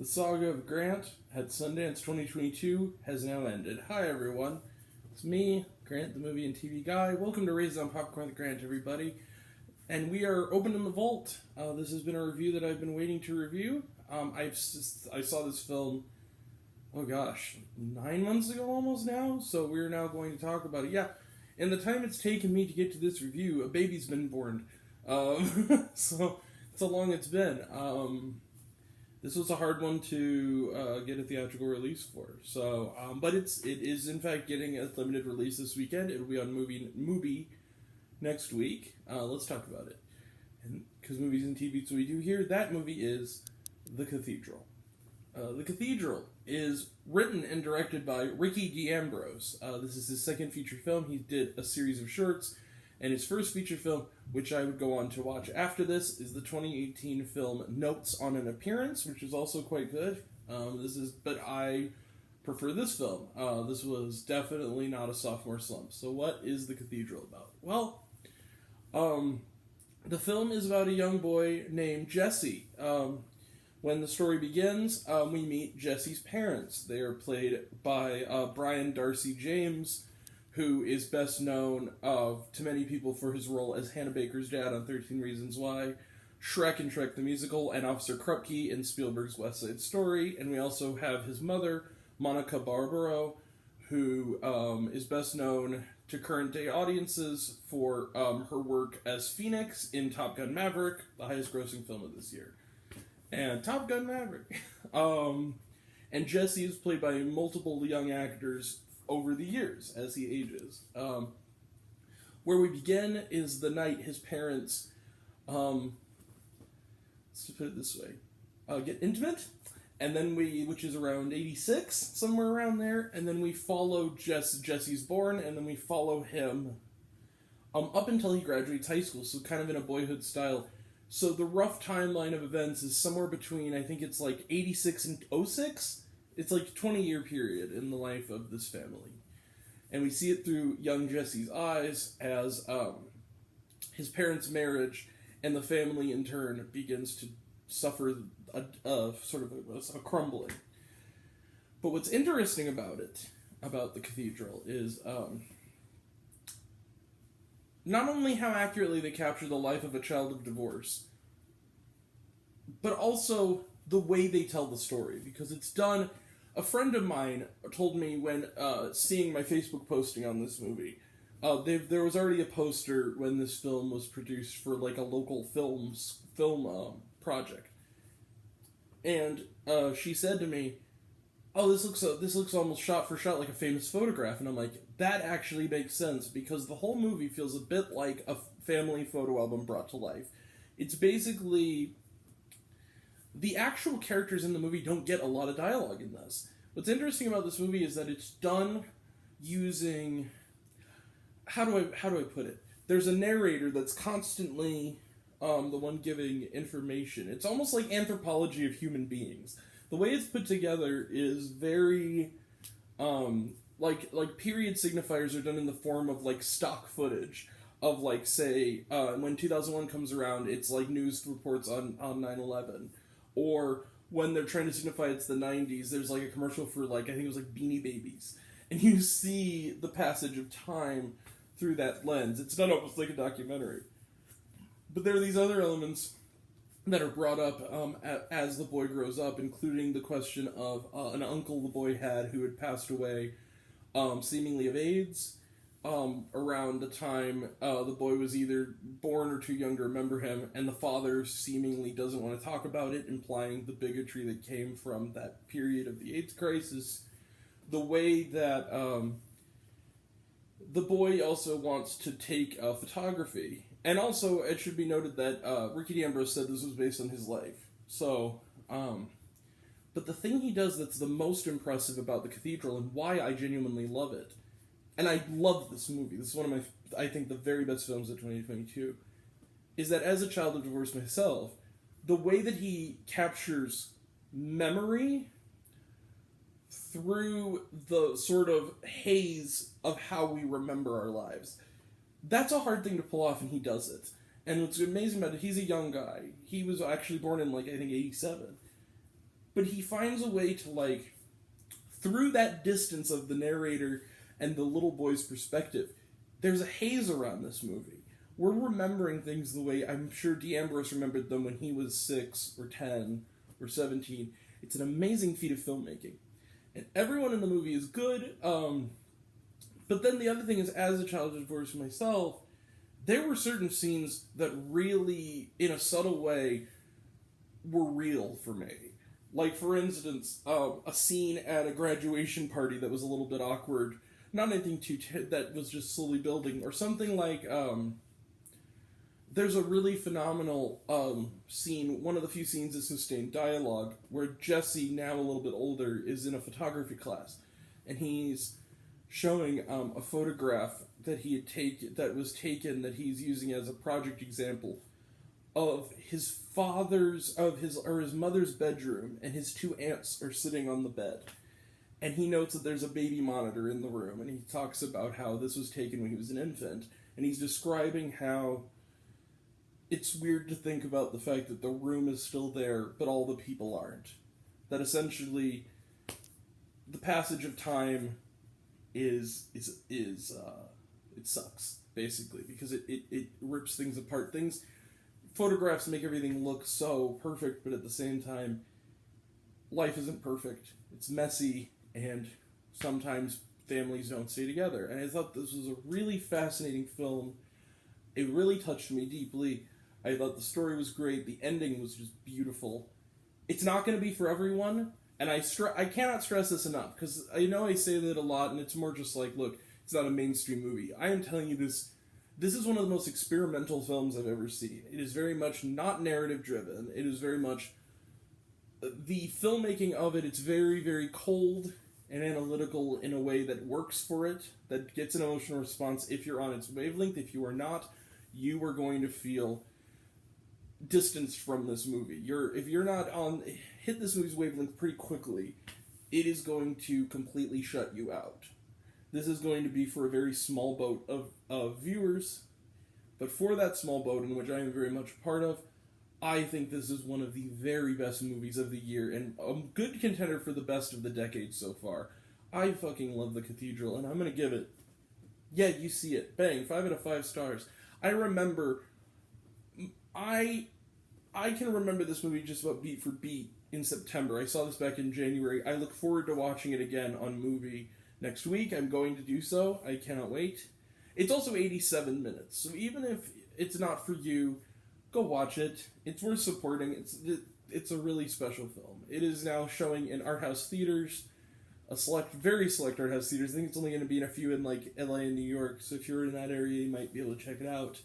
The saga of Grant at Sundance 2022 has now ended. Hi everyone, it's me, Grant the movie and TV guy. Welcome to Raised on Popcorn with Grant, everybody. And we are open in the vault. This has been a review that I've been waiting to review. I saw this film, 9 months ago almost now, so we're now going to talk about it. Yeah, in the time it's taken me to get to this review, a baby's been born. So that's how long it's been. This was a hard one to get a theatrical release for. So, but it is in fact getting a limited release this weekend. It'll be on Mubi next week. Let's talk about it. And because movies and TV's what we do here, that movie is The Cathedral. The Cathedral is written and directed by Ricky D'Ambrose. This is his second feature film. He did a series of shorts. And his first feature film, which I would go on to watch after this, is the 2018 film Notes on an Appearance, which is also quite good. But I prefer this film. This was definitely not a sophomore slump. So what is The Cathedral about? Well, the film is about a young boy named Jesse. When the story begins, we meet Jesse's parents. They are played by Brian Darcy James, who is best known to many people for his role as Hannah Baker's dad on 13 Reasons Why, Shrek and Shrek the Musical, and Officer Krupke in Spielberg's West Side Story. And we also have his mother, Monica Barbaro, who is best known to current-day audiences for her work as Phoenix in Top Gun Maverick, the highest-grossing film of this year. And Top Gun Maverick. And Jesse is played by multiple young actors over the years as he ages. Where we begin is the night his parents, let's put it this way, get intimate, and then which is around 86, somewhere around there, and then we follow Jesse's born, and then we follow him up until he graduates high school, so kind of in a Boyhood style. So the rough timeline of events is somewhere between, I think it's like 86 and 06. It's like a 20-year period in the life of this family. And we see it through young Jesse's eyes as his parents' marriage and the family in turn begins to suffer a crumbling. But what's interesting about it, about the Cathedral, is not only how accurately they capture the life of a child of divorce, but also the way they tell the story, because it's done. A friend of mine told me when seeing my Facebook posting on this movie, there was already a poster when this film was produced for like a local film project, and she said to me, "Oh, this looks almost shot for shot like a famous photograph," and I'm like, that actually makes sense because the whole movie feels a bit like a family photo album brought to life. It's basically. The actual characters in the movie don't get a lot of dialogue in this. What's interesting about this movie is that it's done using... How do I put it? There's a narrator that's constantly the one giving information. It's almost like anthropology of human beings. The way it's put together is very... like period signifiers are done in the form of like stock footage of like, say, when 2001 comes around, it's like news reports on 9/11. Or when they're trying to signify it's the 90s, there's like a commercial for like, I think it was like Beanie Babies. And you see the passage of time through that lens. It's done almost like a documentary. But there are these other elements that are brought up as the boy grows up, including the question of an uncle the boy had who had passed away seemingly of AIDS. Around the time the boy was either born or too young to remember him, and the father seemingly doesn't want to talk about it, implying the bigotry that came from that period of the AIDS crisis. The way that the boy also wants to take photography. And also, it should be noted that Ricky D'Ambrose said this was based on his life. So, but the thing he does that's the most impressive about The Cathedral, and why I genuinely love it, and I love this movie, this is one of I think, the very best films of 2022, is that as a child of divorce myself, the way that he captures memory through the sort of haze of how we remember our lives, that's a hard thing to pull off, and he does it. And what's amazing about it, he's a young guy. He was actually born in, I think, 87. but he finds a way to, like, through that distance of the narrator and the little boy's perspective, there's a haze around this movie. We're remembering things the way I'm sure D'Ambrose remembered them when he was 6 or 10 or 17. It's an amazing feat of filmmaking. And everyone in the movie is good. But then the other thing is, as a child of divorce myself, there were certain scenes that really, in a subtle way, were real for me. Like, for instance, a scene at a graduation party that was a little bit awkward. Not anything that was just slowly building. Or something like, there's a really phenomenal scene, one of the few scenes of sustained dialogue, where Jesse, now a little bit older, is in a photography class. And he's showing a photograph that was taken that he's using as a project example of his mother's bedroom, and his 2 aunts are sitting on the bed. And he notes that there's a baby monitor in the room, and he talks about how this was taken when he was an infant, and he's describing how it's weird to think about the fact that the room is still there, but all the people aren't. That essentially the passage of time it sucks, basically, because it rips things apart. Photographs make everything look so perfect, but at the same time, life isn't perfect. It's messy, and sometimes families don't stay together. And I thought this was a really fascinating film. It really touched me deeply. I thought the story was great. The ending was just beautiful. It's not going to be for everyone, and I cannot stress this enough, because I know I say that a lot, and it's more just like, look, it's not a mainstream movie. I am telling you this. This is one of the most experimental films I've ever seen. It is very much not narrative-driven. It is very much... The filmmaking of it, it's very, very cold and analytical in a way that works for it, that gets an emotional response if you're on its wavelength. If you are not, you are going to feel distanced from this movie. If you're not hit this movie's wavelength pretty quickly, it is going to completely shut you out. This is going to be for a very small boat of viewers, but for that small boat, in which I am very much a part of, I think this is one of the very best movies of the year, and a good contender for the best of the decade so far. I fucking love The Cathedral, and I'm going to give it, yeah, you see it, bang, 5 out of 5 stars. I remember, I can remember this movie just about beat for beat in September. I saw this back in January. I look forward to watching it again on Movie next week. I'm going to do so. I cannot wait. It's also 87 minutes, so even if it's not for you, go watch it. It's worth supporting. It's a really special film. It is now showing in art house theaters, very select art house theaters. I think it's only going to be in a few in like LA and New York, so if you're in that area, you might be able to check it out.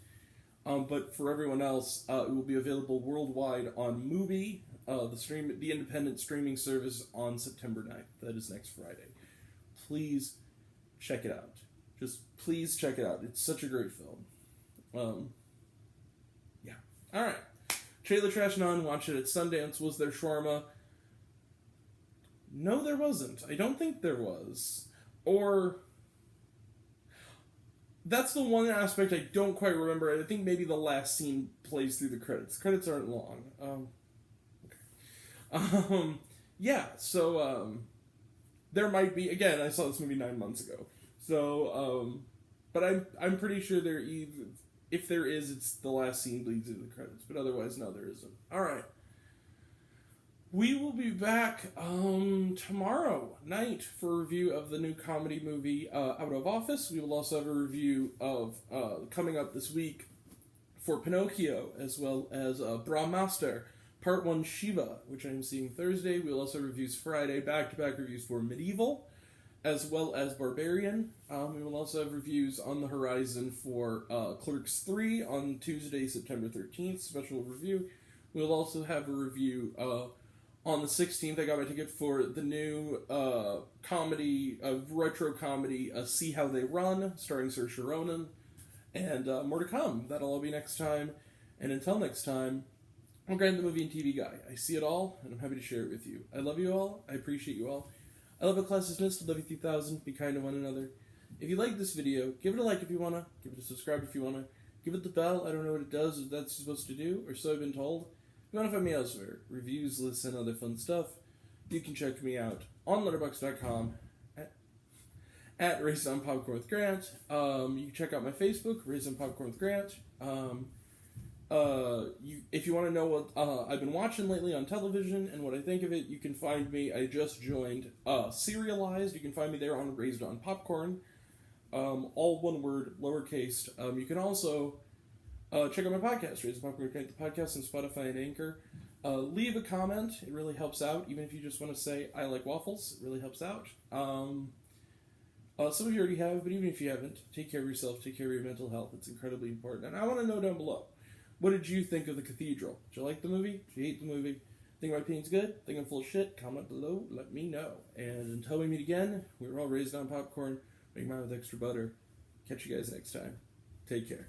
But for everyone else, it will be available worldwide on Mubi, the independent streaming service, on September 9th. That is next Friday. Please check it out. Just please check it out. It's such a great film. Yeah. Alright. Trailer Trash None, watch it at Sundance. Was there shawarma? No, there wasn't. I don't think there was. Or... That's the one aspect I don't quite remember. I think maybe the last scene plays through the credits. Credits aren't long. Okay. Yeah, so, there might be... Again, I saw this movie 9 months ago. So, but I'm pretty sure if there is, it's the last scene bleeds into the credits. But otherwise, no, there isn't. Alright. We will be back tomorrow night for a review of the new comedy movie Out of Office. We will also have a review of coming up this week for Pinocchio, as well as Brahmaster Part 1 Shiva, which I'm seeing Thursday. We will also have reviews Friday, back-to-back reviews for Medieval, as well as Barbarian. We will also have reviews on the horizon for Clerks 3 on Tuesday, September 13th, special review. We'll also have a review on the 16th. I got my ticket for the new retro comedy, See How They Run, starring Saoirse Ronan, and more to come. That'll all be next time. And until next time, I'm Grant, the movie and TV guy. I see it all, and I'm happy to share it with you. I love you all. I appreciate you all. I love a class dismissed. I love you 3000. Be kind to one another. If you like this video, give it a like if you want to. Give it a subscribe if you want to. Give it the bell. I don't know what it does, if that's supposed to do, or so I've been told. If you want to find me elsewhere, reviews, lists, and other fun stuff, You can check me out on letterboxd.com at Raised on Popcorn with Grant. You can check out my Facebook, Raised on Popcorn with Grant. If you want to know what I've been watching lately on television and what I think of it, you can find me. I just joined Serialized. You can find me there on Raised on Popcorn. All one word, lowercase. You can also check out my podcast, Raised on Popcorn with Grant, the podcast on Spotify and Anchor. Leave a comment. It really helps out. Even if you just want to say, I like waffles, it really helps out. Some of you already have, but even if you haven't, take care of yourself, take care of your mental health. It's incredibly important. And I want to know down below, what did you think of The Cathedral? Did you like the movie? Did you hate the movie? Think my opinion's good? Think I'm full of shit? Comment below, let me know. And until we meet again, we're all raised on popcorn. Make mine with extra butter. Catch you guys next time. Take care.